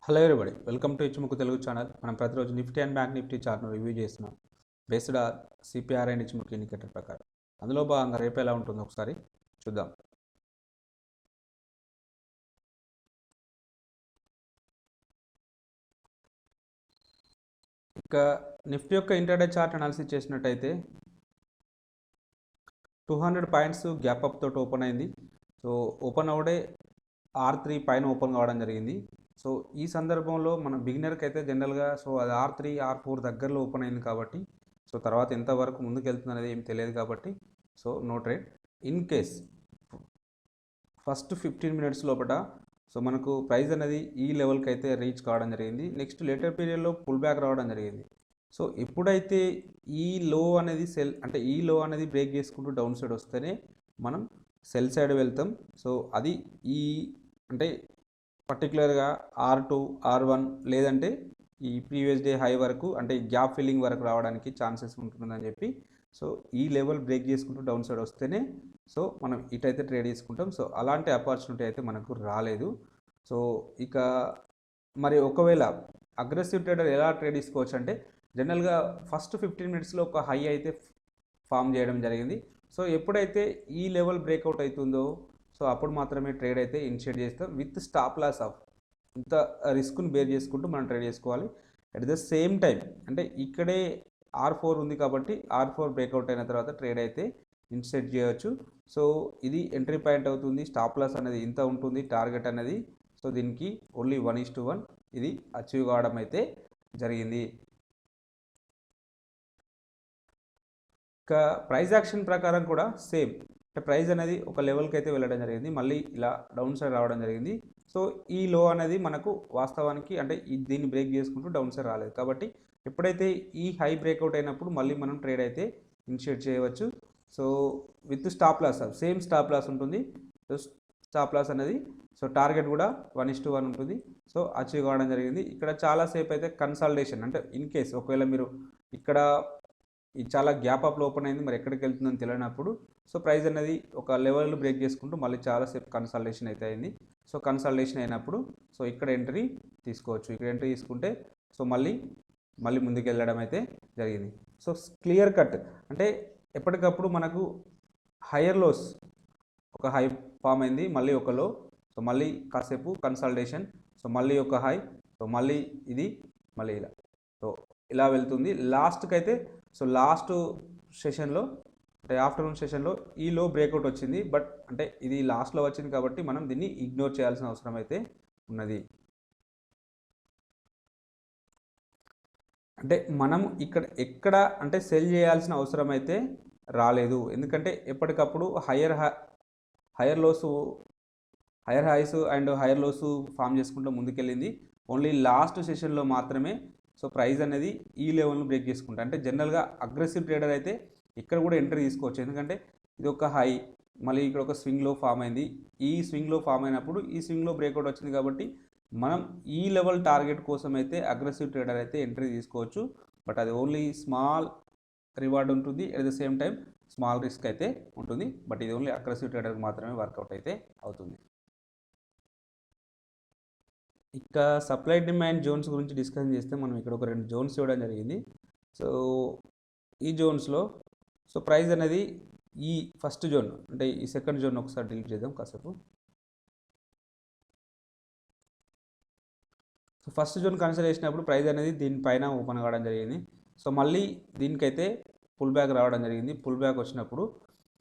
Hello everybody, welcome to Ichimoku Telugu channel. మనం ప్రతిరోజు Nifty and bank Nifty చార్ట్ను review చేస్తున్నాం based CPR and Ichimoku indicator ప్రకారం. అందులో భాగంగా రేపు ఎలా ఉంటుందో ఒకసారి చూద్దాం. ఇక నిఫ్టీ యొక్క ఇంటర్డే చార్ట్ అనాలిసిస్ చేసినట్టయితే 200 పాయింట్స్ గ్యాప్ అప్ తోటి ఓపెన్ అయింది. సో ఓపెన్ అవుడే R3 పైన ఓపెన్ కావడం జరిగింది. సో ఈ సందర్భంలో మన బిగినర్కి అయితే జనరల్గా సో అది R3 R4 దగ్గరలో ఓపెన్ అయింది కాబట్టి సో తర్వాత ఎంతవరకు ముందుకు వెళ్తుంది అనేది ఏం తెలియదు కాబట్టి so no trade. In case first 15 minutes లోపల సో మనకు ప్రైస్ అనేది ఈ లెవెల్కి అయితే రీచ్ కావడం జరిగింది. నెక్స్ట్ లేటర్ పీరియడ్లో పుల్ బ్యాక్ రావడం జరిగింది. సో ఎప్పుడైతే ఈ లో అనేది ఈ లో అనేది బ్రేక్ చేసుకుంటూ డౌన్ సైడ్ వస్తేనే మనం సెల్ సైడ్ వెళ్తాం. సో అది ఈ అంటే పర్టికులర్గా R2 R1 లేదంటే ఈ ప్రీవియస్ డే హై వరకు అంటే గ్యాప్ ఫిల్లింగ్ వరకు రావడానికి ఛాన్సెస్ ఉంటుందని చెప్పి సో ఈ లెవెల్ బ్రేక్ చేసుకుంటూ డౌన్ సైడ్ వస్తేనే సో మనం ఇటైతే ట్రేడ్ చేసుకుంటాం. సో అలాంటి ఆపర్చునిటీ అయితే మనకు రాలేదు. సో ఇక మరి ఒకవేళ అగ్రెసివ్ ట్రేడర్ ఎలా ట్రేడ్ తీసుకోవచ్చు అంటే జనరల్గా ఫస్ట్ 15 మినిట్స్లో ఒక హై అయితే ఫామ్ చేయడం జరిగింది. సో ఎప్పుడైతే ఈ లెవెల్ బ్రేక్అవుట్ అవుతుందో సో అప్పుడు మాత్రమే ట్రేడ్ అయితే ఇనిషియేట్ చేస్తాం విత్ స్టాప్ లాస్ ఆఫ్ ఇంత రిస్క్ను బేర్ చేసుకుంటూ మనం ట్రేడ్ చేసుకోవాలి. అట్ ద సేమ్ టైం అంటే ఇక్కడే R4 ఉంది కాబట్టి R4 బ్రేక్అవుట్ అయిన తర్వాత ట్రేడ్ అయితే ఇనిషియేట్ చేయవచ్చు. సో ఇది ఎంట్రీ పాయింట్ అవుతుంది. స్టాప్ లాస్ అనేది ఇంత ఉంటుంది, టార్గెట్ అనేది సో దీనికి ఓన్లీ 1:1 ఇది అచీవ్ కావడం అయితే జరిగింది. ఇక ప్రైస్ యాక్షన్ ప్రకారం కూడా సేమ్ అంటే ప్రైస్ అనేది ఒక లెవెల్కి అయితే వెళ్ళడం జరిగింది, మళ్ళీ ఇలా డౌన్ సైడ్ రావడం జరిగింది. సో ఈ లో అనేది మనకు వాస్తవానికి అంటే దీన్ని బ్రేక్ చేసుకుంటూ డౌన్ సైడ్ రాలేదు కాబట్టి ఎప్పుడైతే ఈ హై బ్రేక్అవుట్ అయినప్పుడు మళ్ళీ మనం ట్రేడ్ అయితే ఇనిషియేట్ చేయవచ్చు. So with stop loss same stop loss ఉంటుంది. సో స్టాప్ లాస్ అనేది సో టార్గెట్ కూడా 1:1 ఉంటుంది. సో అచీవ్ కావడం జరిగింది. ఇక్కడ చాలాసేపు అయితే కన్సల్టేషన్ అంటే ఇన్ కేస్ ఒకవేళ మీరు ఇక్కడ ఇది చాలా గ్యాప్ అప్లో ఓపెన్ అయింది, మరి ఎక్కడికి వెళ్తుందని తెలియనప్పుడు సో ప్రైస్ అనేది ఒక లెవెల్ బ్రేక్ చేసుకుంటూ మళ్ళీ చాలాసేపు కన్సల్టేషన్ అయితే అయింది. సో కన్సల్టేషన్ అయినప్పుడు సో ఇక్కడ ఎంట్రీ తీసుకోవచ్చు. ఇక్కడ ఎంట్రీ తీసుకుంటే సో మళ్ళీ ముందుకు వెళ్ళడం అయితే జరిగింది. సో క్లియర్ కట్ అంటే ఎప్పటికప్పుడు మనకు హయ్యర్ లోస్ ఒక హై ఫామ్ అయింది, మళ్ళీ ఒక లో, సో మళ్ళీ కాసేపు కన్సల్టేషన్, సో మళ్ళీ ఒక హై, సో మళ్ళీ ఇది మళ్ళీ ఇలా సో ఇలా వెళ్తుంది. లాస్ట్కి అయితే సో లాస్ట్ సెషన్లో అంటే ఆఫ్టర్నూన్ సెషన్లో ఈ లో బ్రేక్అవుట్ వచ్చింది. బట్ అంటే ఇది లాస్ట్లో వచ్చింది కాబట్టి మనం దీన్ని ఇగ్నోర్ చేయాల్సిన అవసరం అయితే ఉన్నది. అంటే మనం ఎక్కడ అంటే సెల్ చేయాల్సిన అవసరం అయితే రాలేదు. ఎందుకంటే ఎప్పటికప్పుడు higher highs and higher lows form చేసుకుంటూ ముందుకెళ్ళింది. ఓన్లీ లాస్ట్ సెషన్లో మాత్రమే సో ప్రైస్ అనేది ఈ లెవెల్ను బ్రేక్ చేసుకుంటా అంటే జనరల్గా అగ్రెసివ్ ట్రేడర్ అయితే ఇక్కడ కూడా ఎంట్రీ తీసుకోవచ్చు. ఎందుకంటే ఇది ఒక హై, మళ్ళీ ఇక్కడ ఒక స్వింగ్లో ఫామ్ అయింది. ఈ స్వింగ్లో ఫామ్ అయినప్పుడు ఈ స్వింగ్లో బ్రేక్అవుట్ వచ్చింది కాబట్టి మనం ఈ లెవెల్ టార్గెట్ కోసం అయితే అగ్రెసివ్ ట్రేడర్ అయితే ఎంట్రీ తీసుకోవచ్చు. బట్ అది ఓన్లీ స్మాల్ రివార్డ్ ఉంటుంది, at the same time small risk అయితే ఉంటుంది. బట్ ఇది ఓన్లీ అగ్రెసివ్ ట్రేడర్కి మాత్రమే వర్కౌట్ అయితే అవుతుంది. ఇక సప్లై డిమాండ్ జోన్స్ గురించి డిస్కషన్ చేస్తే మనం ఇక్కడ ఒక 2 జోన్స్ ఇవ్వడం జరిగింది. సో ఈ జోన్స్లో సో ప్రైస్ అనేది ఈ ఫస్ట్ జోన్ అంటే ఈ సెకండ్ జోన్ ఒకసారి డిలీట్ చేద్దాం కాసేపు. సో ఫస్ట్ జోన్ కన్సిడర్ చేసినప్పుడు ప్రైస్ అనేది దీనిపైన ఓపెన్ కావడం జరిగింది. సో మళ్ళీ దీనికైతే పుల్ బ్యాక్ రావడం జరిగింది. పుల్ బ్యాక్ వచ్చినప్పుడు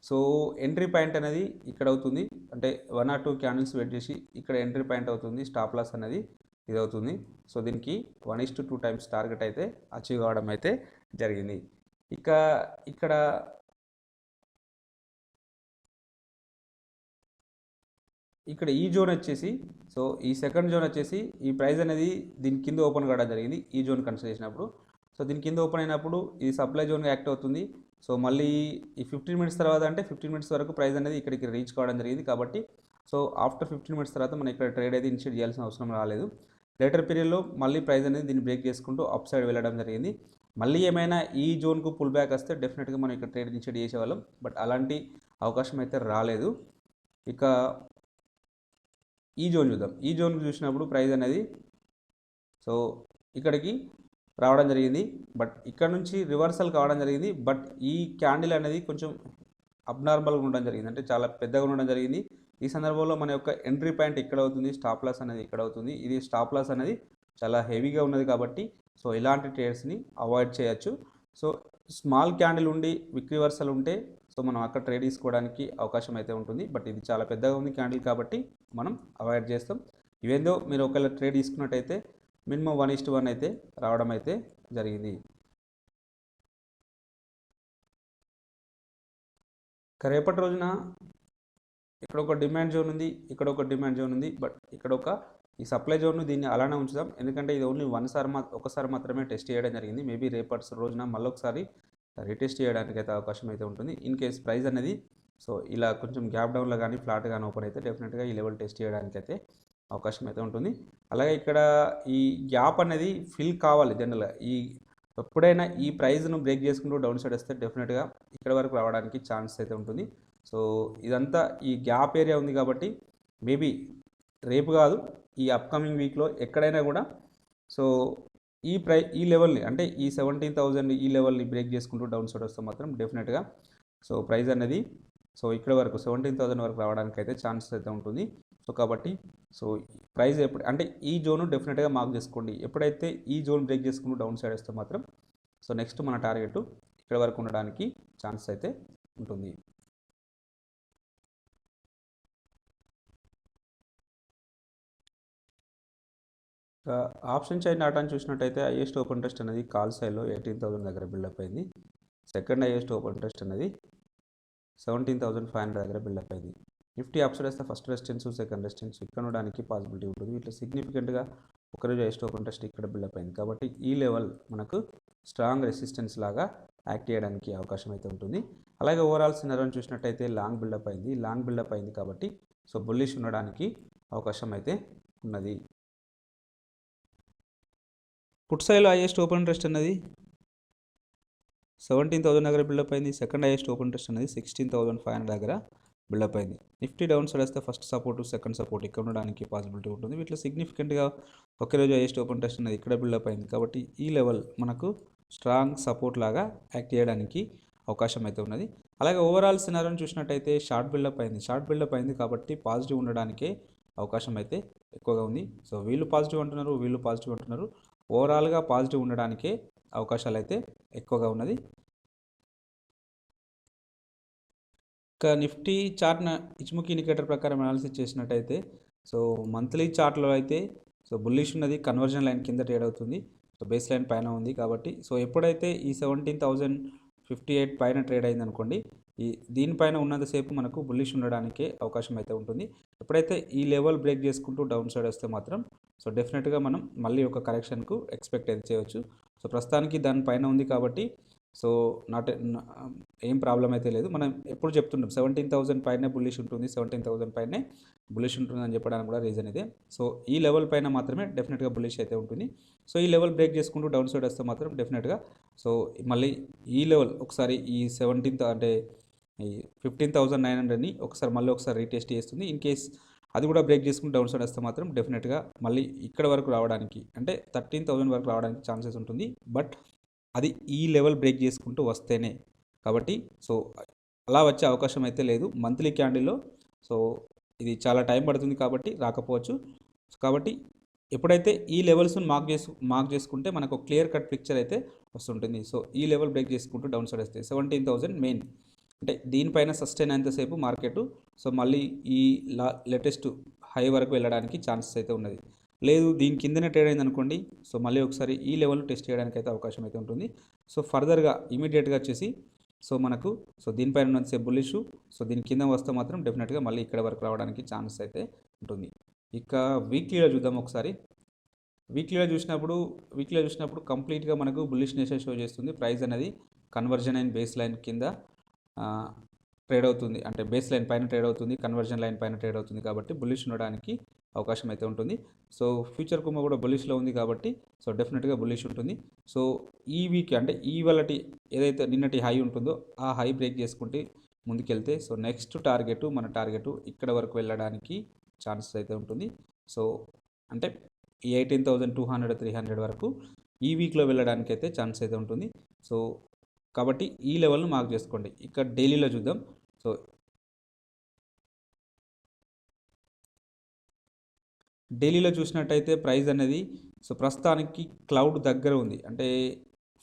సో ఎంట్రీ పాయింట్ అనేది ఇక్కడ అవుతుంది. అంటే 1 or 2 క్యాండిల్స్ వెయిట్ చేసి ఇక్కడ ఎంట్రీ పాయింట్ అవుతుంది. స్టాప్ లాస్ అనేది ఇది అవుతుంది. సో దీనికి 1:2 టైమ్స్ టార్గెట్ అయితే అచీవ్ కావడం అయితే జరిగింది. ఇక ఇక్కడ ఈ జోన్ వచ్చేసి సో ఈ సెకండ్ జోన్ వచ్చేసి ఈ ప్రైస్ అనేది దీని కింద ఓపెన్ కావడం జరిగింది. ఈ జోన్ కన్సిడర్ చేసినప్పుడు సో దీని కింద ఓపెన్ అయినప్పుడు ఇది సప్లై జోన్గా యాక్ట్ అవుతుంది. సో మళ్ళీ ఈ 15 మినిట్స్ తర్వాత అంటే 15 మినిట్స్ వరకు ప్రైస్ అనేది ఇక్కడికి రీచ్ కావడం జరిగింది కాబట్టి సో ఆఫ్టర్ 15 మినిట్స్ తర్వాత మనం ఇక్కడ ట్రేడ్ అయితే ఇనిషియేట్ చేయాల్సిన అవసరం రాలేదు. లేటర్ పీరియడ్లో మళ్ళీ ప్రైస్ అనేది దీన్ని బ్రేక్ చేసుకుంటూ అప్ సైడ్ వెళ్ళడం జరిగింది. మళ్ళీ ఏమైనా ఈ జోన్కు పుల్ బ్యాక్ వస్తే డెఫినెట్గా మనం ఇక్కడ ట్రేడ్ ఇనిషియేట్ చేసేవాళ్ళం, బట్ అలాంటి అవకాశం అయితే రాలేదు. ఇక ఈ జోన్ చూద్దాం. ఈ జోన్కి చూసినప్పుడు ప్రైస్ అనేది సో ఇక్కడికి రావడం జరిగింది. బట్ ఇక్కడ నుంచి రివర్సల్ కావడం జరిగింది. బట్ ఈ క్యాండిల్ అనేది కొంచెం అబ్నార్మల్గా ఉండడం జరిగింది, అంటే చాలా పెద్దగా ఉండడం జరిగింది. ఈ సందర్భంలో మన యొక్క ఎంట్రీ పాయింట్ ఇక్కడ అవుతుంది, స్టాప్ లాస్ అనేది ఇక్కడ అవుతుంది. ఇది స్టాప్ లాస్ అనేది చాలా హెవీగా ఉన్నది కాబట్టి సో ఇలాంటి ట్రేడ్స్ని అవాయిడ్ చేయొచ్చు. సో స్మాల్ క్యాండిల్ ఉండి విక్ రివర్సల్ ఉంటే సో మనం అక్కడ ట్రేడ్ తీసుకోవడానికి అవకాశం అయితే ఉంటుంది. బట్ ఇది చాలా పెద్దగా ఉంది క్యాండిల్ కాబట్టి మనం అవాయిడ్ చేస్తాం. ఇవేందో మీరు ఒకవేళ ట్రేడ్ తీసుకున్నట్టయితే మినిమం 1:1 అయితే రావడం అయితే జరిగింది. రేపటి రోజున ఇక్కడ ఒక డిమాండ్ జోన్ ఉంది, ఇక్కడ ఒక డిమాండ్ జోన్ ఉంది. బట్ ఇక్కడ ఒక ఈ సప్లై జోన్ను దీన్ని అలానే ఉంచుదాం, ఎందుకంటే ఇది ఓన్లీ ఒకసారి మాత్రమే టెస్ట్ చేయడం జరిగింది. మేబీ రేపటి రోజున మళ్ళొకసారి రీటెస్ట్ చేయడానికి అయితే అవకాశం అయితే ఉంటుంది. ఇన్ కేస్ ప్రైస్ అనేది సో ఇలా కొంచెం గ్యాప్ డౌన్లో కానీ ఫ్లాట్ కానీ ఓపెన్ అయితే డెఫినెట్గా ఈ లెవెల్ టెస్ట్ చేయడానికి అయితే అవకాశం అయితే ఉంటుంది. అలాగే ఇక్కడ ఈ గ్యాప్ అనేది ఫిల్ కావాలి జనరల్గా. ఎప్పుడైనా ఈ ప్రైస్ను బ్రేక్ చేసుకుంటూ డౌన్ సైడ్ వస్తే డెఫినెట్గా ఇక్కడ వరకు రావడానికి ఛాన్స్ అయితే ఉంటుంది. సో ఇదంతా ఈ గ్యాప్ ఏరియా ఉంది కాబట్టి మేబీ రేపు కాదు ఈ అప్కమింగ్ వీక్లో ఎక్కడైనా కూడా సో ఈ లెవెల్ని అంటే ఈ 17,000 ఈ లెవెల్ని బ్రేక్ చేసుకుంటూ డౌన్ సైడ్ వస్తే మాత్రం డెఫినెట్గా సో ప్రైస్ అనేది సో ఇక్కడ వరకు 17,000 వరకు రావడానికి అయితే ఛాన్సెస్ అయితే ఉంటుంది. సో కాబట్టి సో ప్రైస్ ఎప్పుడు అంటే ఈ జోన్ డెఫినెట్గా మార్క్ చేసుకోండి. ఎప్పుడైతే ఈ జోన్ బ్రేక్ చేసుకుంటూ డౌన్ సైడ్ వస్తే మాత్రం సో నెక్స్ట్ మన టార్గెట్ ఇక్కడ వరకు ఉండడానికి ఛాన్సెస్ అయితే ఉంటుంది. ఆప్షన్ చైన్ ఆటాన్ని చూసినట్టయితే హైయెస్ట్ ఓపెన్ టెస్ట్ అనేది కాల్ సైడ్లో 18,000 దగ్గర బిల్డప్ అయింది. సెకండ్ హైయెస్ట్ ఓపెన్ టెస్ట్ అనేది 17,500 దగ్గర బిల్డప్ అయింది. నిఫ్టీ అప్సైడ్ వేస్తే ఫస్ట్ రెసిస్టెన్స్ సెకండ్ రెసిస్టెన్స్ ఇక్కడ ఉండడానికి పాసిబిలిటీ ఉంటుంది. ఇట్లా సిగ్నిఫికెంట్గా ఒకరోజు హైయెస్ట్ ఓపెన్ టెస్ట్ ఇక్కడ బిల్డప్ అయింది కాబట్టి ఈ లెవెల్ మనకు స్ట్రాంగ్ రెసిస్టెన్స్ లాగా యాక్ట్ చేయడానికి అవకాశం అయితే ఉంటుంది. అలాగే ఓవరాల్ సినారియోని చూసినట్టయితే లాంగ్ బిల్డప్ అయింది కాబట్టి సో బుల్లిష్ ఉండడానికి అవకాశం అయితే ఉన్నది. పుట్ సైడ్లో హైయెస్ట్ ఓపెన్ ఇంట్రెస్ట్ అనేది 17,000 దగ్గర బిల్డప్ అయింది. సెకండ్ హైయెస్ట్ ఓపెన్ ఇంట్రెస్ట్ అనేది 16,500 దగ్గర బిల్డప్ అయింది. నిఫ్టీ డౌన్ సైడ్ వస్తే ఫస్ట్ సపోర్ట్ సెకండ్ సపోర్ట్ ఇక్కడ ఉండడానికి పాసిబిలిటీ ఉంటుంది. వీటిలో సిగ్నిఫికెంట్గా ఒకే రోజు హైయెస్ట్ ఓపెన్ ఇంట్రెస్ట్ అనేది ఇక్కడ బిల్డప్ అయింది కాబట్టి ఈ లెవెల్ మనకు స్ట్రాంగ్ సపోర్ట్ లాగా యాక్ట్ చేయడానికి అవకాశం అయితే ఉన్నది. అలాగే ఓవరాల్ సినారియోని చూసినట్టయితే షార్ట్ బిల్డప్ అయింది కాబట్టి పాజిటివ్ ఉండడానికే అవకాశం అయితే ఎక్కువగా ఉంది. సో వీళ్ళు పాజిటివ్ అంటున్నారు, ఓవరాల్గా పాజిటివ్ ఉండడానికే అవకాశాలు అయితే ఎక్కువగా ఉన్నది. ఇక నిఫ్టీ చార్ట్ ఇచ్ముఖి ఇండికేటర్ ప్రకారం అనాలిసిస్ చేసినట్టయితే సో మంత్లీ చార్ట్లో అయితే సో బుల్లిష్ ఉన్నది, కన్వర్జన్ లైన్ కింద ట్రేడ్ అవుతుంది. సో బేస్ లైన్ పైన ఉంది కాబట్టి సో ఎప్పుడైతే ఈ 17,058 పైన ట్రేడ్ అయింది అనుకోండి, దీనిపైన ఉన్నంతసేపు మనకు బుల్లిష్ ఉండడానికే అవకాశం అయితే ఉంటుంది. ఎప్పుడైతే ఈ లెవెల్ బ్రేక్ చేసుకుంటూ డౌన్ సైడ్ వస్తే మాత్రం సో డెఫినెట్గా మనం మళ్ళీ ఒక కరెక్షన్కు ఎక్స్పెక్ట్ అయితే చేయవచ్చు. సో ప్రస్తుతానికి దానిపైన ఉంది కాబట్టి సో ఏం ప్రాబ్లం అయితే లేదు. మనం ఎప్పుడు చెప్తుంటాం 17,000 పైనే బుల్లిష్ ఉంటుంది, 17,000 పైనే బుల్లిష్ ఉంటుంది అని చెప్పడానికి కూడా రీజన్ ఇదే. సో ఈ లెవెల్ పైన మాత్రమే డెఫినెట్గా బుల్లిష్ అయితే ఉంటుంది. సో ఈ లెవెల్ బ్రేక్ చేసుకుంటూ డౌన్ సైడ్ వస్తే మాత్రం డెఫినెట్గా సో మళ్ళీ ఈ లెవెల్ ఒకసారి ఈ 15,900ని ఒకసారి రీటెస్ట్ చేస్తుంది. ఇన్ కేస్ అది కూడా బ్రేక్ చేసుకుని డౌన్ సైడ్ వస్తే మాత్రం డెఫినెట్గా మళ్ళీ ఇక్కడ వరకు రావడానికి అంటే 13,000 వరకు రావడానికి ఛాన్సెస్ ఉంటుంది. బట్ అది ఈ లెవెల్ బ్రేక్ చేసుకుంటూ వస్తేనే కాబట్టి సో అలా వచ్చే అవకాశం అయితే లేదు మంత్లీ క్యాండిల్లో. సో ఇది చాలా టైం పడుతుంది కాబట్టి రాకపోవచ్చు. కాబట్టి ఎప్పుడైతే ఈ లెవెల్స్ని మార్క్ చేసుకుంటే మనకు క్లియర్ కట్ పిక్చర్ అయితే వస్తుంటుంది. సో ఈ లెవెల్ బ్రేక్ చేసుకుంటూ డౌన్ సైడ్ వస్తే 17,000 మెయిన్ అంటే దీనిపైన సస్టైన్ అయినంతసేపు మార్కెట్ సో మళ్ళీ ఈ లేటెస్ట్ హై వరకు వెళ్ళడానికి ఛాన్సెస్ అయితే ఉన్నది. లేదు దీని కిందనే ట్రేడ్ అయింది అనుకోండి, సో మళ్ళీ ఒకసారి ఈ లెవెల్ టెస్ట్ చేయడానికి అయితే అవకాశం అయితే ఉంటుంది. సో ఫర్దర్గా ఇమీడియట్గా వచ్చేసి సో మనకు సో దీనిపైన ఉన్నంతసేపు బుల్లిష్, సో దీని కింద వస్తే మాత్రం డెఫినెట్గా మళ్ళీ ఇక్కడ వరకు రావడానికి ఛాన్సెస్ అయితే ఉంటుంది. ఇక వీక్లీలో చూద్దాం ఒకసారి. వీక్లీలో చూసినప్పుడు కంప్లీట్గా మనకు బుల్లిష్నెస్ షో చేస్తుంది. ప్రైస్ అనేది కన్వర్జన్ అండ్ బేస్ లైన్ కింద ట్రేడ్ అవుతుంది, అంటే బేస్ లైన్ పైన ట్రేడ్ అవుతుంది, కన్వర్జన్ లైన్ పైన ట్రేడ్ అవుతుంది కాబట్టి బుల్లిష్ ఉండడానికి అవకాశం అయితే ఉంటుంది. సో ఫ్యూచర్ కుమ్మ కూడా బుల్లిష్లో ఉంది కాబట్టి సో డెఫినెట్గా బుల్లిష్ ఉంటుంది. సో ఈ వీక్ అంటే ఇవాళటి ఏదైతే నిన్నటి హై ఉంటుందో ఆ హై బ్రేక్ చేసుకుంటే ముందుకెళ్తే సో నెక్స్ట్ మన టార్గెట్ ఇక్కడ వరకు వెళ్ళడానికి ఛాన్సెస్ అయితే ఉంటుంది. సో అంటే ఈ 18,200 300 వరకు ఈ వీక్లో వెళ్ళడానికి అయితే ఛాన్స్ అయితే ఉంటుంది. సో కాబట్టి ఈ లెవెల్ను మార్క్ చేసుకోండి. ఇక్కడ డైలీలో చూద్దాం. సో డైలీలో చూసినట్టయితే ప్రైస్ అనేది సో ప్రస్తుతానికి క్లౌడ్ దగ్గర ఉంది. అంటే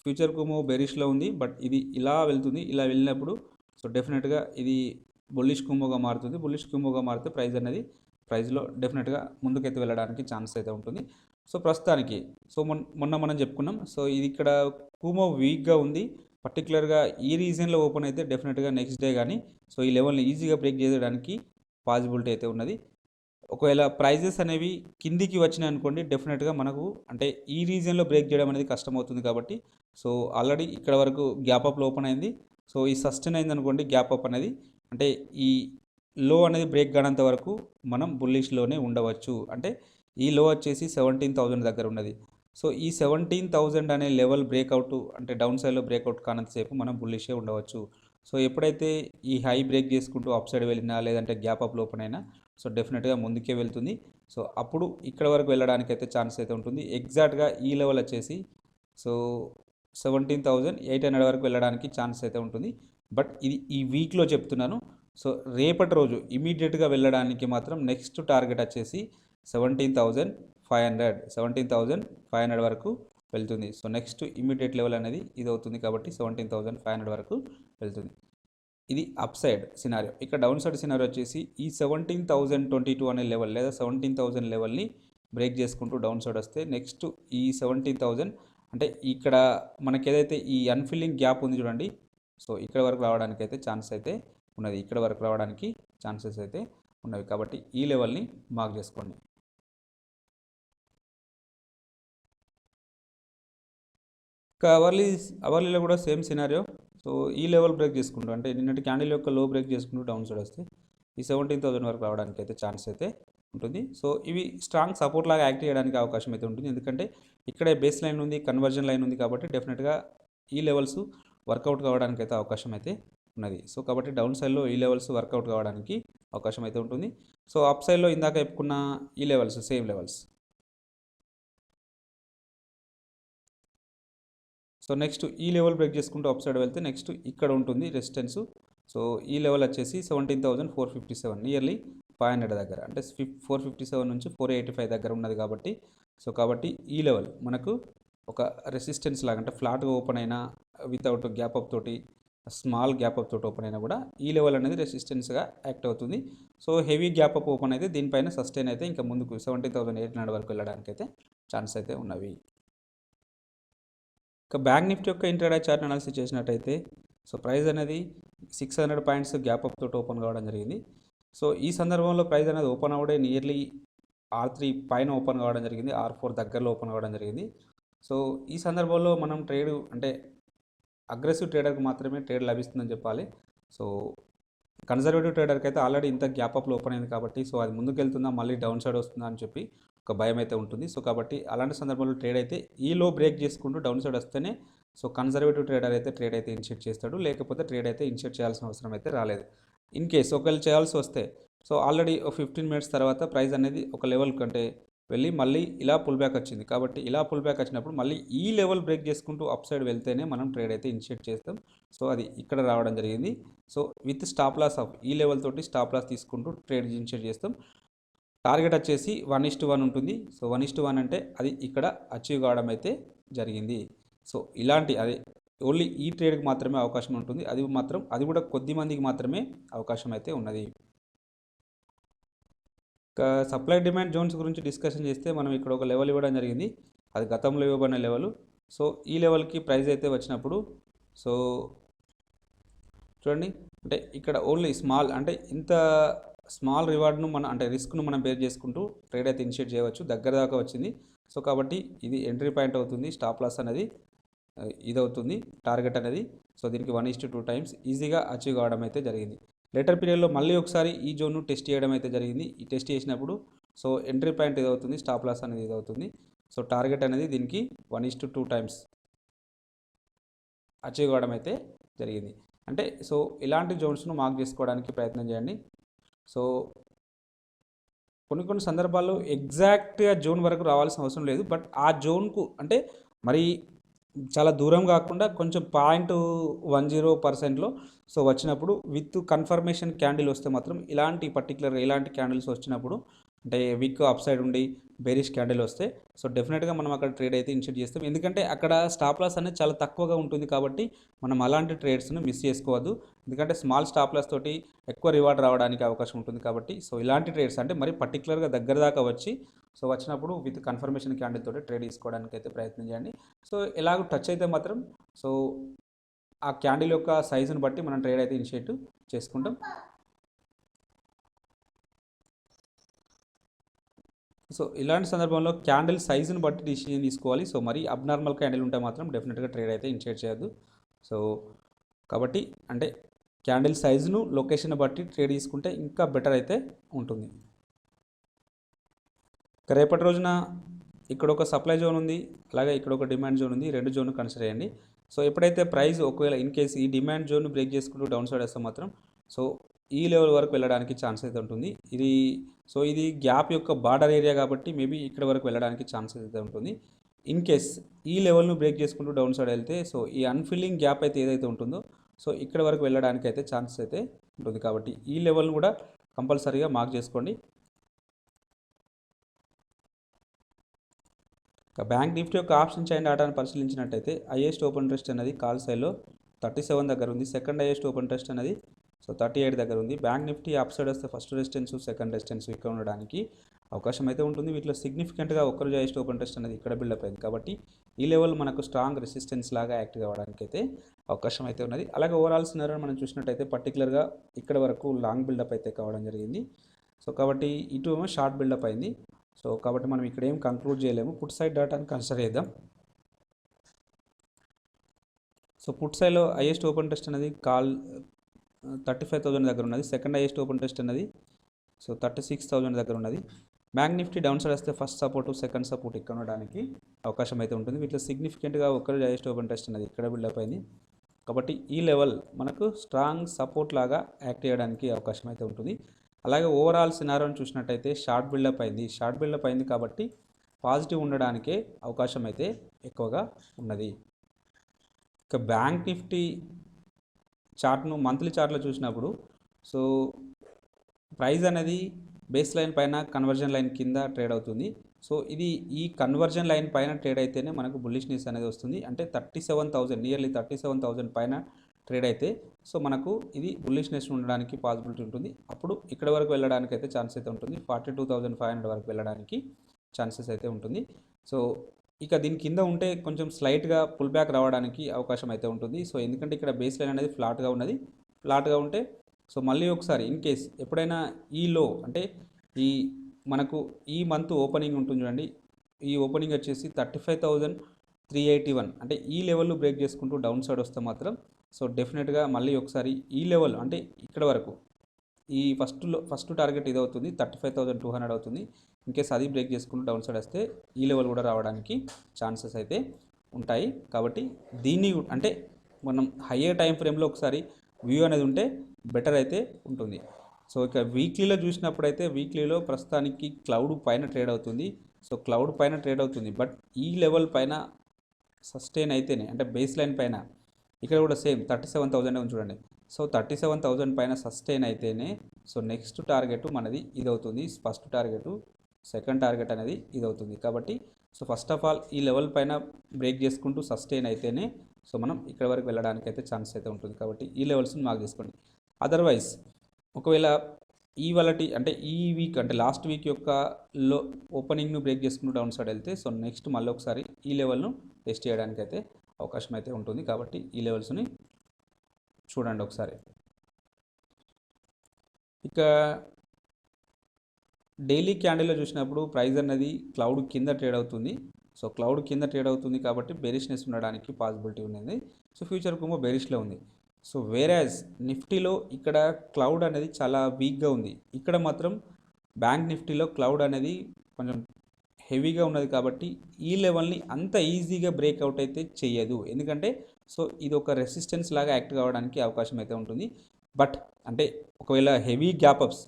ఫ్యూచర్ కుమో బెరిష్లో ఉంది. బట్ ఇది ఇలా వెళ్తుంది. ఇలా వెళ్ళినప్పుడు సో డెఫినెట్గా ఇది బుల్లిష్ కుమోగా మారుతుంది. బుల్లిష్ కుమోగా మారితే ప్రైస్ అనేది ప్రైస్లో డెఫినెట్గా ముందుకైతే వెళ్ళడానికి ఛాన్స్ అయితే ఉంటుంది. సో ప్రస్తుతానికి సో మొన్న మనం చెప్పుకున్నాం. సో ఇది ఇక్కడ కుమో వీక్గా ఉంది. పర్టికులర్గా ఈ రీజన్లో ఓపెన్ అయితే డెఫినెట్గా నెక్స్ట్ డే కానీ సో ఈ లెవెల్ని ఈజీగా బ్రేక్ చేయడానికి పాసిబిలిటీ అయితే ఉన్నది. ఒకవేళ ప్రైజెస్ అనేవి కిందికి వచ్చినాయి అనుకోండి, డెఫినెట్గా మనకు అంటే ఈ రీజియన్లో బ్రేక్ చేయడం అనేది కష్టమవుతుంది. కాబట్టి సో ఆల్రెడీ ఇక్కడ వరకు గ్యాప్ అప్లో ఓపెన్ అయింది. సో ఈ సస్టైన్ అయింది అనుకోండి గ్యాప్ అప్ అనేది, అంటే ఈ లో అనేది బ్రేక్ కానంత వరకు మనం బుల్లిష్లోనే ఉండవచ్చు. అంటే ఈ లో వచ్చేసి 17,000 దగ్గర ఉన్నది. సో ఈ 17,000 అనే లెవెల్ బ్రేక్అవుట్ అంటే డౌన్ సైడ్లో బ్రేక్అవుట్ కానంతసేపు మనం బుల్లిషే ఉండవచ్చు. సో ఎప్పుడైతే ఈ హై బ్రేక్ చేసుకుంటూ అప్ సైడ్ వెళ్ళినా లేదంటే గ్యాప్ అప్ ఓపెన్ అయినా సో డెఫినెట్గా ముందుకే వెళ్తుంది. సో అప్పుడు ఇక్కడ వరకు వెళ్ళడానికి అయితే ఛాన్స్ అయితే ఉంటుంది. ఎగ్జాక్ట్గా ఈ లెవెల్ వచ్చేసి సో 17,800 వరకు వెళ్ళడానికి ఛాన్స్ అయితే ఉంటుంది. బట్ ఇది ఈ వీక్లో చెప్తున్నాను. సో రేపటి రోజు ఇమీడియట్గా వెళ్ళడానికి మాత్రం నెక్స్ట్ టార్గెట్ వచ్చేసి 17,500 వరకు వెళ్తుంది. సో నెక్స్ట్ ఇమీడియట్ లెవెల్ అనేది ఇది అవుతుంది. కాబట్టి 17,500 వరకు వెళ్తుంది. ఇది అప్ సైడ్ సినారియో. ఇక్కడ డౌన్ సైడ్ సినారియో వచ్చేసి ఈ 17,022 అనే లెవెల్ లేదా 17,000 లెవెల్ని బ్రేక్ చేసుకుంటూ డౌన్ సైడ్ వస్తే నెక్స్ట్ ఈ 17,000 అంటే ఇక్కడ మనకి ఏదైతే ఈ అన్ఫిల్లింగ్ గ్యాప్ ఉంది చూడండి. సో ఇక్కడ వరకు రావడానికి అయితే ఛాన్స్ అయితే ఉన్నది. ఇక్కడ వరకు రావడానికి ఛాన్సెస్ అయితే ఉన్నవి. కాబట్టి ఈ లెవెల్ని మార్క్ చేసుకోండి. ఇంకా అవర్లీలో కూడా సేమ్ సినారియో. సో ఈ లెవెల్ బ్రేక్ చేసుకుంటూ అంటే నిన్నటి క్యాండిల్ యొక్క లో బ్రేక్ చేసుకుంటూ డౌన్ సైడ్ వస్తే ఈ 17,000 వరకు రావడానికి అయితే ఛాన్స్ అయితే ఉంటుంది. సో ఇవి స్ట్రాంగ్ సపోర్ట్ లాగా యాక్ట్ చేయడానికి అవకాశం అయితే ఉంటుంది. ఎందుకంటే ఇక్కడే బేస్ లైన్ ఉంది, కన్వర్జన్ లైన్ ఉంది. కాబట్టి డెఫినెట్గా ఈ లెవెల్స్ వర్కౌట్ కావడానికి అయితే అవకాశం అయితే ఉన్నది. సో కాబట్టి డౌన్ సైడ్లో ఈ లెవెల్స్ వర్కౌట్ కావడానికి అవకాశం అయితే ఉంటుంది. సో అప్ సైడ్లో ఇందాక చెప్పుకున్న ఈ levels same levels. So next ఈ లెవెల్ బ్రేక్ చేసుకుంటూ అప్ సైడ్ వెళ్తే నెక్స్ట్ ఇక్కడ ఉంటుంది రెసిస్టెన్స్. సో ఈ లెవెల్ వచ్చేసి 17,457 నియర్లీ 500 దగ్గర, అంటే 457 నుంచి 485 దగ్గర ఉన్నది. కాబట్టి ఈ లెవెల్ మనకు ఒక రెసిస్టెన్స్ లాగా, అంటే ఫ్లాట్గా ఓపెన్ అయినా వితౌట్ గ్యాప్ అప్ తోటి స్మాల్ గ్యాప్ అప్ తోటి ఓపెన్ అయినా కూడా ఈ లెవెల్ అనేది రెసిస్టెన్స్గా యాక్ట్ అవుతుంది. So heavy gap up open అయితే దీనిపైన సస్టైన్ అయితే ఇంకా ముందుకు 17,800 వరకు వెళ్ళడానికి అయితే ఛాన్స్ అయితే ఉన్నవి. ఇక బ్యాంక్ నిఫ్టీ యొక్క ఇంట్రాడే చార్ట్ అనాలిసిస్ చేసినట్టయితే సో ప్రైస్ అనేది 600 పాయింట్స్ గ్యాప్ అప్ తోటి ఓపెన్ కావడం జరిగింది. సో ఈ సందర్భంలో ప్రైస్ అనేది ఓపెన్ అవడే నియర్లీ R3 పైన ఓపెన్ కావడం జరిగింది, R4 దగ్గరలో ఓపెన్ కావడం జరిగింది. సో ఈ సందర్భంలో మనం ట్రేడ్ అంటే అగ్రెసివ్ ట్రేడర్కి మాత్రమే ట్రేడ్ లభిస్తుందని చెప్పాలి. సో కన్జర్వేటివ్ ట్రేడర్కి అయితే ఆల్రెడీ ఇంత గ్యాప్ అప్లో ఓపెన్ అయింది కాబట్టి సో అది ముందుకు వెళ్తుందా మళ్ళీ డౌన్ సైడ్ వస్తుందా అని చెప్పి ఒక భయం అయితే ఉంటుంది. సో కాబట్టి అలాంటి సందర్భంలో ట్రేడ్ అయితే ఈ లో బ్రేక్ చేసుకుంటూ డౌన్ సైడ్ వస్తేనే సో కన్జర్వేటివ్ ట్రేడర్ అయితే ట్రేడ్ అయితే ఇనిషియేట్ చేస్తాడు, లేకపోతే ట్రేడ్ అయితే ఇనిషియేట్ చేయాల్సిన అవసరం అయితే రాలేదు. ఇన్ కేస్ ఒకవేళ చేయాల్సి వస్తే సో ఆల్రెడీ ఒక 15 మినిట్స్ తర్వాత ప్రైస్ అనేది ఒక లెవెల్ కంటే వెళ్ళి మళ్ళీ ఇలా పుల్ బ్యాక్ వచ్చింది. కాబట్టి ఇలా పుల్ బ్యాక్ వచ్చినప్పుడు మళ్ళీ ఈ లెవెల్ బ్రేక్ చేసుకుంటూ అప్ సైడ్ వెళ్తేనే మనం ట్రేడ్ అయితే ఇనిషియేట్ చేస్తాం. సో అది ఇక్కడ రావడం జరిగింది. So with stop loss of ఈ లెవెల్ తోటి స్టాప్ లాస్ తీసుకుంటూ ట్రేడ్ ఇనిషియేట్ చేస్తాం. టార్గెట్ వచ్చేసి 1:1 ఉంటుంది. సో 1:1 అంటే అది ఇక్కడ అచీవ్ కావడం అయితే జరిగింది. సో ఇలాంటి అది ఓన్లీ ఈ ట్రేడ్కి మాత్రమే అవకాశం ఉంటుంది. అది కూడా కొద్ది మందికి మాత్రమే అవకాశం అయితే ఉన్నది. ఇంకా సప్లై డిమాండ్ జోన్స్ గురించి డిస్కషన్ చేస్తే మనం ఇక్కడ ఒక లెవెల్ ఇవ్వడం జరిగింది. అది గతంలో ఇవ్వబడిన లెవెల్. సో ఈ లెవెల్కి ప్రైస్ అయితే వచ్చినప్పుడు సో చూడండి, అంటే ఇక్కడ ఓన్లీ స్మాల్ అంటే ఇంత స్మాల్ రివార్డ్ను మనం అంటే రిస్క్ను మనం బేర్ చేసుకుంటూ ట్రేడ్ అయితే ఇనిషియేట్ చేయవచ్చు. దగ్గర దాకా వచ్చింది. సో కాబట్టి ఇది ఎంట్రీ పాయింట్ అవుతుంది. స్టాప్ లాస్ అనేది ఇది అవుతుంది టార్గెట్ అనేది. సో దీనికి 1:2 టైమ్స్ ఈజీగా అచీవ్ కావడం అయితే జరిగింది. లేటర్ పీరియడ్లో మళ్ళీ ఒకసారి ఈ జోన్ను టెస్ట్ చేయడం అయితే జరిగింది. ఈ టెస్ట్ చేసినప్పుడు సో ఎంట్రీ పాయింట్ ఇది అవుతుంది, స్టాప్ లాస్ అనేది ఇది అవుతుంది. సో టార్గెట్ అనేది దీనికి 1:2 టైమ్స్ అచీవ్ కావడం అయితే జరిగింది. అంటే సో ఇలాంటి జోన్స్ను మార్క్ చేసుకోవడానికి ప్రయత్నం చేయండి. సో కొన్ని సందర్భాల్లో ఎగ్జాక్ట్గా జోన్ వరకు రావాల్సిన అవసరం లేదు, బట్ ఆ జోన్కు అంటే మరి చాలా దూరం కాకుండా కొంచెం 0.10%లో సో వచ్చినప్పుడు విత్ కన్ఫర్మేషన్ క్యాండిల్ వస్తే మాత్రం ఇలాంటి క్యాండిల్స్ వచ్చినప్పుడు అంటే వీక్ అప్ సైడ్ ఉండి బేరిష్ క్యాండిల్ వస్తే సో డెఫినెట్గా మనం అక్కడ ట్రేడ్ అయితే ఇనిషియేట్ చేస్తాం. ఎందుకంటే అక్కడ స్టాప్ లాస్ అనేది చాలా తక్కువగా ఉంటుంది కాబట్టి మనం అలాంటి ట్రేడ్స్ను మిస్ చేసుకోవద్దు. ఎందుకంటే స్మాల్ స్టాప్ లాస్ తోటి ఎక్కువ రివార్డ్ రావడానికి అవకాశం ఉంటుంది కాబట్టి సో ఇలాంటి ట్రేడ్స్ అంటే మరి పర్టికులర్గా దగ్గర దాకా వచ్చి సో వచ్చినప్పుడు విత్ కన్ఫర్మేషన్ క్యాండిల్ తోటి ట్రేడ్ తీసుకోవడానికి అయితే ప్రయత్నం చేయండి. సో ఎలాగో టచ్ అయితే మాత్రం సో ఆ క్యాండిల్ యొక్క సైజుని బట్టి మనం ట్రేడ్ అయితే ఇనిషియేట్ చేసుకుంటాం. సో ఇలాంటి సందర్భంలో క్యాండిల్ సైజుని బట్టి డిసిజన్ తీసుకోవాలి. సో మరి అబ్నార్మల్ క్యాండిల్ ఉంటే మాత్రం డెఫినెట్గా ట్రేడ్ అయితే ఇనిషియేట్ చేయొద్దు. సో కాబట్టి అంటే క్యాండిల్ సైజును లొకేషన్ బట్టి ట్రేడ్ తీసుకుంటే ఇంకా బెటర్ అయితే ఉంటుంది. రేపటి రోజున ఇక్కడ ఒక సప్లై జోన్ ఉంది, అలాగే ఇక్కడ ఒక డిమాండ్ జోన్ ఉంది. రెండు జోన్ కన్సిడర్ చేయండి. సో ఎప్పుడైతే ప్రైస్ ఒకవేళ ఇన్ కేసు ఈ డిమాండ్ జోన్ బ్రేక్ చేసుకుంటూ డౌన్ సైడ్ వస్తే మాత్రం సో ఈ లెవెల్ వరకు వెళ్ళడానికి ఛాన్స్ అయితే ఉంటుంది. ఇది గ్యాప్ యొక్క బార్డర్ ఏరియా కాబట్టి మేబీ ఇక్కడ వరకు వెళ్ళడానికి ఛాన్సెస్ అయితే ఉంటుంది. ఇన్ కేస్ ఈ లెవెల్ను బ్రేక్ చేసుకుంటూ డౌన్ సైడ్ వెళ్తే సో ఈ అన్ఫిల్లింగ్ గ్యాప్ అయితే ఏదైతే ఉంటుందో సో ఇక్కడ వరకు వెళ్ళడానికి అయితే ఛాన్సెస్ అయితే ఉంటుంది. కాబట్టి ఈ లెవెల్ను కూడా కంపల్సరీగా మార్క్ చేసుకోండి. బ్యాంక్ నిఫ్టీ యొక్క ఆప్షన్ చైన్ డేటాను పరిశీలించినట్టయితే హైయెస్ట్ ఓపెన్ ఇంట్రెస్ట్ అనేది కాల్ సైడ్లో 37 దగ్గర ఉంది. సెకండ్ హైయెస్ట్ ఓపెన్ ఇంట్రెస్ట్ అనేది సో 38 దగ్గర ఉంది. బ్యాంక్ నిఫ్టీ అప్ సైడ్ వస్తే ఫస్ట్ రెసిస్టెన్స్ సెకండ్ రెసిస్టెన్స్ ఇక్కడ ఉండడానికి అవకాశం అయితే ఉంటుంది. వీటిలో సిగ్నిఫికెంట్గా ఒక్కరోజు హైయెస్ట్ ఓపెన్ ఇంట్రెస్ట్ అనేది ఇక్కడ బిల్డప్ అయింది కాబట్టి ఈ లెవెల్ మనకు స్ట్రాంగ్ రెసిస్టెన్స్ లాగా యాక్ట్ కావడానికి అయితే అవకాశం అయితే ఉన్నది. అలాగే ఓవరాల్ సినారియో మనం చూసినట్టయితే పర్టికులర్గా ఇక్కడ వరకు లాంగ్ బిల్డప్ అయితే కావడం జరిగింది. సో కాబట్టి ఇటు ఏమో షార్ట్ బిల్డప్ అయింది. సో కాబట్టి మనం ఇక్కడ ఏం కంక్లూడ్ చేయలేము. పుట్ సైడ్ డేటాను కన్సిడర్ చేద్దాం. సో పుట్ సైడ్లో హైయెస్ట్ ఓపెన్ టెస్ట్ అనేది 35,000 దగ్గర ఉన్నది. సెకండ్ హైయెస్ట్ ఓపెన్ టెస్ట్ అనేది సో 36,000 దగ్గర ఉన్నది. బ్యాంక్ నిఫ్టీ డౌన్ సైడ్ వస్తే ఫస్ట్ సపోర్ట్ సెకండ్ సపోర్ట్ ఇక్కడ ఉండడానికి అవకాశం అయితే ఉంటుంది. వీటిలో సిగ్నిఫికెంట్గా ఒక్కరోజు హైయెస్ట్ ఓపెన్ టెస్ట్ అనేది ఇక్కడ బిల్డప్ అయింది కాబట్టి ఈ లెవెల్ మనకు స్ట్రాంగ్ సపోర్ట్ లాగా యాక్ట్ చేయడానికి అవకాశం అయితే ఉంటుంది. అలాగే ఓవరాల్ సినారియోని చూసినట్టయితే షార్ట్ బిల్డప్ అయింది కాబట్టి పాజిటివ్ ఉండడానికే అవకాశం అయితే ఎక్కువగా ఉన్నది. ఇక బ్యాంక్ నిఫ్టీ చార్ట్ను మంత్లీ చార్ట్లో చూసినప్పుడు సో ప్రైస్ అనేది బేస్ లైన్ పైన కన్వర్జన్ లైన్ కింద ట్రేడ్ అవుతుంది. సో ఈ కన్వర్జన్ లైన్ పైన ట్రేడ్ అయితేనే మనకు బుల్లిష్నెస్ అనేది వస్తుంది. అంటే 37,000 నియర్లీ 37,000 పైన ట్రేడ్ అయితే సో మనకు ఇది బుల్లిష్నెస్ ఉండడానికి పాసిబిలిటీ ఉంటుంది. అప్పుడు ఇక్కడ వరకు వెళ్ళడానికి అయితే ఛాన్స్ అయితే ఉంటుంది. 42,500 వరకు వెళ్ళడానికి ఛాన్సెస్ అయితే ఉంటుంది. సో ఇక దీని కింద ఉంటే కొంచెం స్లైట్గా పుల్ బ్యాక్ రావడానికి అవకాశం అయితే ఉంటుంది. సో ఎందుకంటే ఇక్కడ బేస్ లైన్ అనేది ఫ్లాట్గా ఉంటే సో మళ్ళీ ఒకసారి ఇన్ కేస్ ఎప్పుడైనా ఈ లో అంటే మనకు ఈ మంత్ ఓపెనింగ్ ఉంటుంది చూడండి, ఈ ఓపెనింగ్ వచ్చేసి 35,381 అంటే ఈ లెవెల్లో బ్రేక్ చేసుకుంటూ డౌన్ సైడ్ వస్తే మాత్రం సో డెఫినెట్గా మళ్ళీ ఒకసారి ఈ లెవెల్ అంటే ఇక్కడ వరకు ఈ ఫస్ట్ టార్గెట్ ఇది అవుతుంది, 35,200 అవుతుంది. ఇన్కేస్ అది బ్రేక్ చేసుకుంటూ డౌన్ సైడ్ వస్తే ఈ లెవెల్ కూడా రావడానికి ఛాన్సెస్ అయితే ఉంటాయి. కాబట్టి దీన్ని అంటే మనం హయ్యర్ టైం ఫ్రేమ్లో ఒకసారి వ్యూ అనేది ఉంటే బెటర్ అయితే ఉంటుంది. సో ఇక వీక్లీలో చూసినప్పుడైతే వీక్లీలో ప్రస్తుతానికి క్లౌడ్ పైన ట్రేడ్ అవుతుంది. సో క్లౌడ్ పైన ట్రేడ్ అవుతుంది, బట్ ఈ లెవెల్ పైన సస్టైన్ అయితేనే అంటే బేస్ లైన్ పైన ఇక్కడ కూడా సేమ్ 37,000 ఉంది చూడండి. సో 37,000 పైన సస్టైన్ అయితేనే సో నెక్స్ట్ టార్గెట్ మనది ఇది అవుతుంది. ఫస్ట్ టార్గెట్ సెకండ్ టార్గెట్ అనేది ఇది అవుతుంది. కాబట్టి సో ఫస్ట్ ఆఫ్ ఆల్ ఈ లెవెల్ పైన బ్రేక్ చేసుకుంటూ సస్టైన్ అయితేనే సో మనం ఇక్కడ వరకు వెళ్ళడానికి అయితే ఛాన్స్ అయితే ఉంటుంది. కాబట్టి ఈ లెవెల్స్ని మార్క్ చేసుకోండి. అదర్వైజ్ ఒకవేళ అంటే ఈ వీక్ అంటే లాస్ట్ వీక్ యొక్క లో ఓపెనింగ్ను బ్రేక్ చేసుకుంటూ డౌన్ సైడ్ వెళ్తే సో నెక్స్ట్ మళ్ళీ ఒకసారి ఈ లెవెల్ను టెస్ట్ చేయడానికి అయితే అవకాశం అయితే ఉంటుంది. కాబట్టి ఈ లెవెల్స్ని చూడండి ఒకసారి. ఇక డైలీ క్యాండిల్లో చూసినప్పుడు ప్రైస్ అనేది క్లౌడ్ కింద ట్రేడ్ అవుతుంది. సో క్లౌడ్ కింద ట్రేడ్ అవుతుంది కాబట్టి బెరిష్నెస్ ఉండడానికి పాసిబిలిటీ ఉంది. సో ఫ్యూచర్ కుమో బెరిష్లో ఉంది. సో వేరేజ్ నిఫ్టీలో ఇక్కడ క్లౌడ్ అనేది చాలా వీక్గా ఉంది. ఇక్కడ మాత్రం బ్యాంక్ నిఫ్టీలో క్లౌడ్ అనేది కొంచెం హెవీగా ఉన్నది కాబట్టి ఈ లెవెల్ని అంత ఈజీగా బ్రేక్అవుట్ అయితే చేయదు. ఎందుకంటే సో ఇది ఒక రెసిస్టెన్స్ లాగా యాక్ట్ కావడానికి అవకాశం అయితే ఉంటుంది. బట్ అంటే ఒకవేళ హెవీ గ్యాప్ అప్స్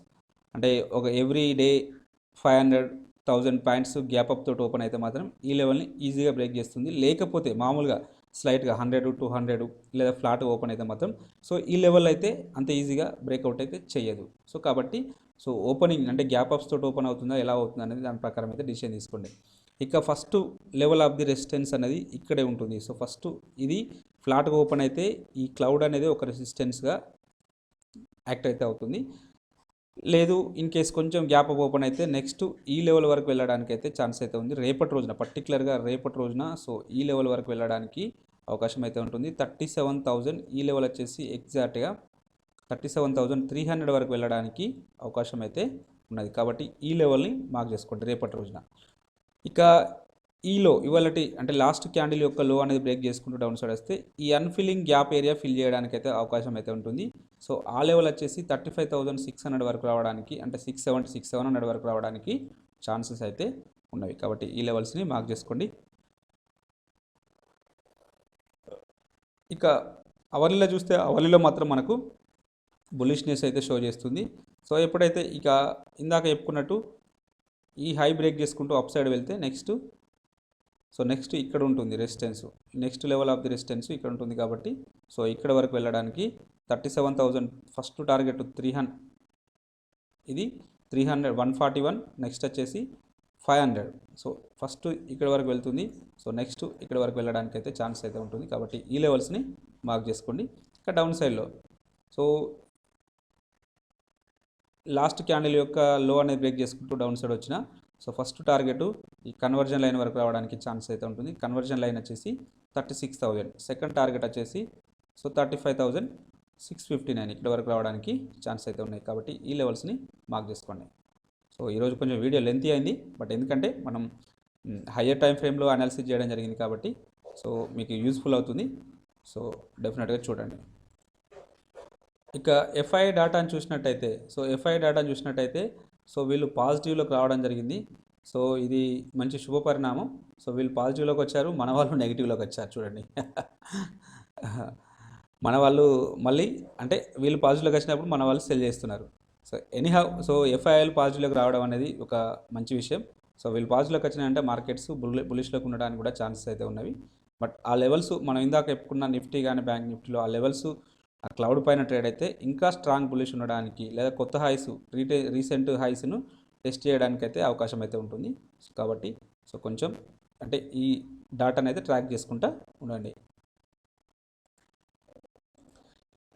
అంటే ఒక every day 500,000 points gap up తోటి ఓపెన్ అయితే మాత్రం ఈ లెవెల్ని ఈజీగా బ్రేక్ చేస్తుంది. లేకపోతే మామూలుగా స్లైట్గా 100, 200 లేదా ఫ్లాట్ ఓపెన్ అయితే మాత్రం సో ఈ లెవెల్ అయితే అంత ఈజీగా బ్రేక్అవుట్ అయితే చేయదు. సో కాబట్టి సో ఓపెనింగ్ అంటే గ్యాప్ అప్స్ తోటి ఓపెన్ అవుతుందా ఎలా అవుతుంది అనేది దాని ప్రకారం అయితే డిసిషన్ తీసుకోండి. ఇక first level of the resistance అనేది ఇక్కడే ఉంటుంది. సో ఫస్ట్ ఇది ఫ్లాట్గా ఓపెన్ అయితే ఈ క్లౌడ్ అనేది ఒక రెసిస్టెన్స్గా యాక్ట్ అయితే అవుతుంది. లేదు ఇన్ కేస్ కొంచెం గ్యాప్ అప్ ఓపెన్ అయితే నెక్స్ట్ ఈ లెవెల్ వరకు వెళ్ళడానికి అయితే ఛాన్స్ అయితే ఉంది. రేపటి రోజున పర్టికులర్గా రేపటి రోజున సో ఈ లెవెల్ వరకు వెళ్ళడానికి అవకాశం అయితే ఉంటుంది. 37,000 ఈ లెవెల్ వచ్చేసి ఎగ్జాక్ట్గా 37,300 వరకు వెళ్ళడానికి అవకాశం అయితే ఉన్నది. కాబట్టి ఈ లెవెల్ని మార్క్ చేసుకోండి రేపటి రోజున. ఇక ఈ లో ఇవాళటి అంటే లాస్ట్ క్యాండిల్ యొక్క లో అనేది బ్రేక్ చేసుకుంటూ డౌన్ సైడ్ వస్తే ఈ అన్ఫిల్లింగ్ గ్యాప్ ఏరియా ఫిల్ చేయడానికి అయితే అవకాశం అయితే ఉంటుంది. సో ఆ లెవెల్ వచ్చేసి 35,600 వరకు రావడానికి అంటే 670-700 వరకు రావడానికి ఛాన్సెస్ అయితే ఉన్నవి. కాబట్టి ఈ లెవెల్స్ని మార్క్ చేసుకోండి. ఇక అవర్లీలో చూస్తే అవర్లీలో మాత్రం మనకు బులిష్నెస్ అయితే షో చేస్తుంది. సో ఎప్పుడైతే ఇక ఇందాక చెప్పుకున్నట్టు ఈ హై బ్రేక్ చేసుకుంటూ అప్ సైడ్ వెళ్తే నెక్స్ట్ ఇక్కడ ఉంటుంది resistance, next level of the resistance ఇక్కడ ఉంటుంది. కాబట్టి సో ఇక్కడ వరకు వెళ్ళడానికి 37,000 ఫస్ట్ టార్గెట్ 300, ఇది 300, 141, నెక్స్ట్ వచ్చేసి 500. సో ఫస్ట్ ఇక్కడ వరకు వెళ్తుంది. సో నెక్స్ట్ ఇక్కడ వరకు వెళ్ళడానికి అయితే ఛాన్స్ అయితే ఉంటుంది. కాబట్టి ఈ లెవెల్స్ని మార్క్ చేసుకోండి. ఇక డౌన్ సైడ్లో సో లాస్ట్ క్యాండిల్ యొక్క లో అనేది బ్రేక్ చేసుకుంటూ డౌన్ సైడ్ వచ్చిన సో ఫస్ట్ టార్గెట్ ఈ కన్వర్జన్ లైన్ వరకు రావడానికి ఛాన్స్ అయితే ఉంటుంది. కన్వర్జన్ లైన్ వచ్చేసి 36,000, సెకండ్ టార్గెట్ వచ్చేసి సో 35,659 ఇక్కడ వరకు రావడానికి ఛాన్స్ అయితే ఉన్నాయి. కాబట్టి ఈ లెవెల్స్ని మార్క్ చేసుకోండి. సో ఈరోజు కొంచెం వీడియో లెంతీ అయింది, బట్ ఎందుకంటే మనం హయ్యర్ టైం ఫ్రేమ్లో అనాలిసిస్ చేయడం జరిగింది కాబట్టి సో మీకు యూస్ఫుల్ అవుతుంది. సో డెఫినెట్గా చూడండి. ఇక ఎఫ్ఐ డాటాను చూసినట్టయితే సో వీళ్ళు పాజిటివ్లోకి రావడం జరిగింది. సో ఇది మంచి శుభ పరిణామం. సో వీళ్ళు పాజిటివ్లోకి వచ్చారు, మన వాళ్ళు నెగిటివ్లోకి వచ్చారు. చూడండి మన వాళ్ళు మళ్ళీ అంటే వీళ్ళు పాజిటివ్లోకి వచ్చినప్పుడు మన వాళ్ళు సెల్ చేస్తున్నారు. సో ఎనీహౌ సో ఎఫ్ఐఐలు పాజిటివ్లోకి రావడం అనేది ఒక మంచి విషయం. సో వీళ్ళు పాజిటివ్లోకి వచ్చినాయంటే మార్కెట్స్ బులిష్లోకి ఉండడానికి కూడా ఛాన్సెస్ అయితే ఉన్నవి. బట్ ఆ లెవెల్స్ మనం ఇందాక చెప్పుకున్న నిఫ్టీ కానీ బ్యాంక్ నిఫ్టీలో ఆ లెవెల్స్ ఆ క్లౌడ్ పైన ట్రేడ్ అయితే ఇంకా స్ట్రాంగ్ బులిష్ ఉండడానికి లేదా కొత్త హైస్ రీసెంట్ హైస్ను టెస్ట్ చేయడానికి అయితే అవకాశం అయితే ఉంటుంది. కాబట్టి సో కొంచెం అంటే ఈ డాటాను అయితే ట్రాక్ చేసుకుంటూ ఉండండి.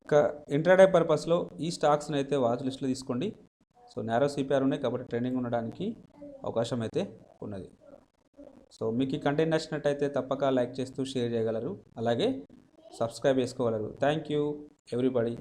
ఇంకా ఇంట్రాడే పర్పస్లో ఈ స్టాక్స్ని అయితే వాచ్ లిస్ట్లో తీసుకోండి. సో నేరో సిపిఆర్ ఉన్నాయి కాబట్టి ట్రెండింగ్ ఉండడానికి అవకాశం అయితే ఉన్నది. సో మీకు ఈ కంటెంట్ నచ్చినట్టయితే తప్పక లైక్ చేస్తూ షేర్ చేయగలరు, అలాగే సబ్స్క్రైబ్ చేసుకోగలరు. Thank you everybody.